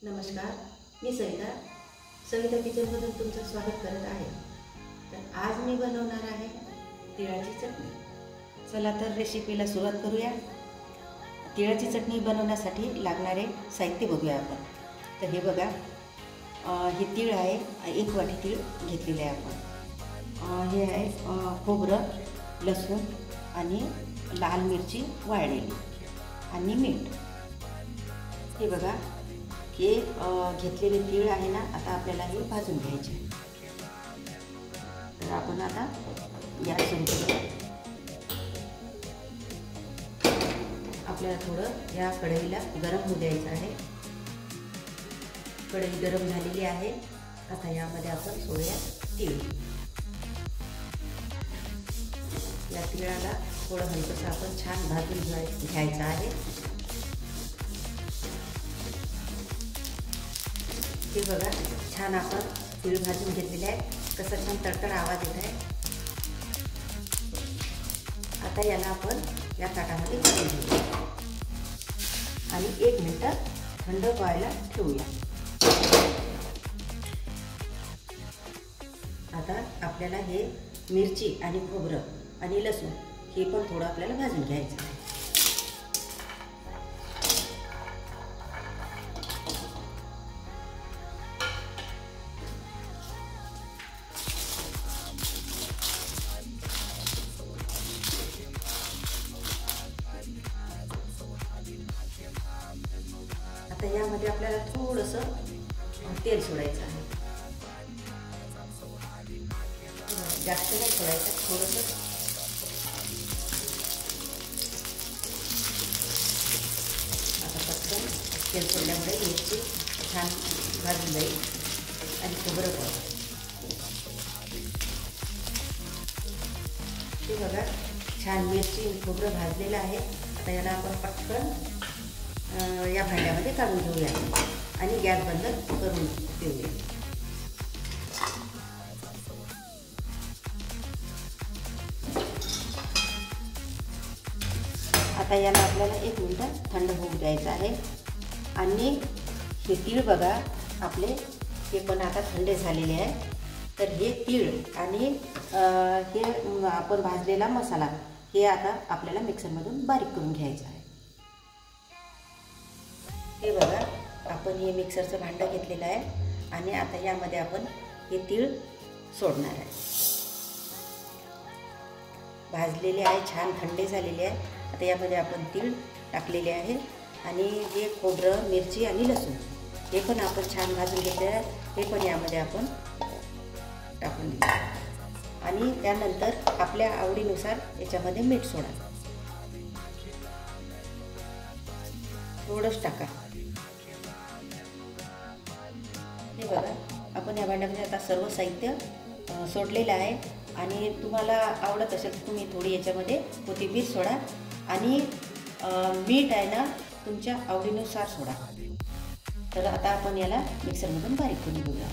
नमस्कार, मी सविता किचनमधून तुमचं स्वागत करत आहे। तर आज मी बनवणार आहे तिळाची चटणी। चला तर रेसिपीला सुरुवात करूया। तिळाची चटणी बनवण्यासाठी लागणारे साहित्य बघूया आपण। तर हे बघा, हे तीळ आहे, 1 वाटी तीळ घेतलेले आहे आपण। हे आहे खोबरं, लसूण आणि लाल मिरची वाळलेली आणि मीठ। हे बघा, हे घेतलेले तीळ आहे ना, आता आपल्याला हे भाजून घ्यायचे। तर आपण आता गॅस सुरू करूया। आपल्याला थोडं या कढईला गरम होऊ द्यायचं आहे। कढई गरम झालेली आहे। आता यामध्ये आपण सोडूया तीळ। या तिळाला थोडं हलकंसं आपण छान भाजून घ्यायचं आहे। हे बघा, छान आपण तीळ भाजून घेतलेले आहे। कसा छान तडतड आवाज येत आहे। आता याला आपण या ताटामध्ये काढून घेऊया आणि 1 मिनिट थंड व्हायला ठेवूया। आता आपल्याला हे मिरची आणि खोबरं आणि लसूण हे पण थोडं आपल्याला भाजून घ्यायचं आहे। आता यामध्ये आपल्याला थोडंसं तेल सोडायचं आहे। जास्त नाही सोडायचं, थोडंसं। आता पटकन तेल सोडल्यामुळे मिरची छान भाजून जाईल आणि खोबरं पण। हे बघा, छान मिरची आणि खोबरं भाजलेलं आहे। आता याला आपण पटकन या भांड्यामध्ये काढून घेऊया आणि गॅस बंद करून देऊया। आता याला आपल्याला 1 मिनिट थंड होऊ द्यायचं आहे। आणि हे तीळ बघा, आपले हे पण आता थंड झालेले आहे। तर हे तीळ आणि हे आपण भाजलेला मसाला हे आता आपल्याला मिक्सरमधून बारीक करून घ्यायचं आहे। हे बघा, आपण हे मिक्सरचं भांडं घेतलेलं आहे आणि आता यामध्ये आपण हे तीळ सोडणार आहे। भाजलेले आहे, छान थंडे झालेले आहे। आता यामध्ये आपण तीळ टाकलेले आहे आणि हे खोबरं, मिरची आणि लसूण हे पण आपण छान भाजून घेतलेलं आहे। हे पण यामध्ये आपण टाकून देऊ आणि त्यानंतर आपल्या आवडीनुसार याच्यामध्ये मीठ सोडा, थोडंच टाका। हे बघा, आपण या भांड्यामध्ये आता सर्व साहित्य सोडलेलं आहे आणि तुम्हाला आवडत असेल तुम्ही थोडी याच्यामध्ये कोथिंबीर सोडा आणि मीठ आहे ना, तुमच्या आवडीनुसार सोडा। तर आता आपण याला मिक्सरमधून बारीक करून घेऊया।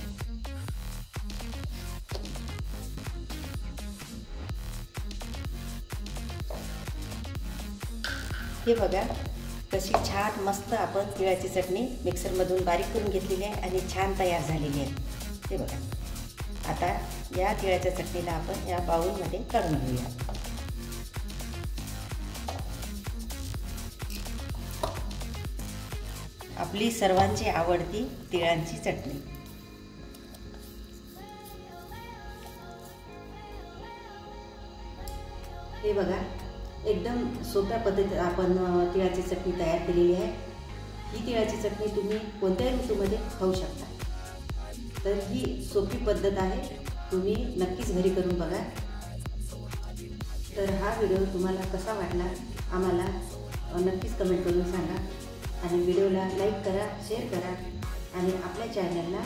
हे बघा, कशी छान मस्त आपण तिळाची चटणी मिक्सरमधून बारीक करून घेतलेली आहे आणि छान तयार झालेली आहे। हे बघा, आता या तिळाच्या चटणीला आपण या बाउलमध्ये काढून घेऊया। आपली सर्वांची आवडती तिळांची चटणी। हे बघा, एकदम सोप्या पद्धतीत आपण तिळाची चटणी तयार केलेली आहे। ही तिळाची चटणी तुम्ही कोणत्याही ऋतूमध्ये खाऊ शकता। तर ही सोपी पद्धत आहे, तुम्ही नक्कीच घरी करून बघा। तर हा व्हिडिओ तुम्हाला कसा वाटला आम्हाला नक्कीच कमेंट करून सांगा आणि व्हिडिओला लाईक करा, शेअर करा आणि आपल्या चॅनलला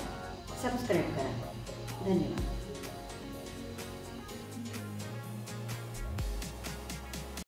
सबस्क्राईब करा। धन्यवाद।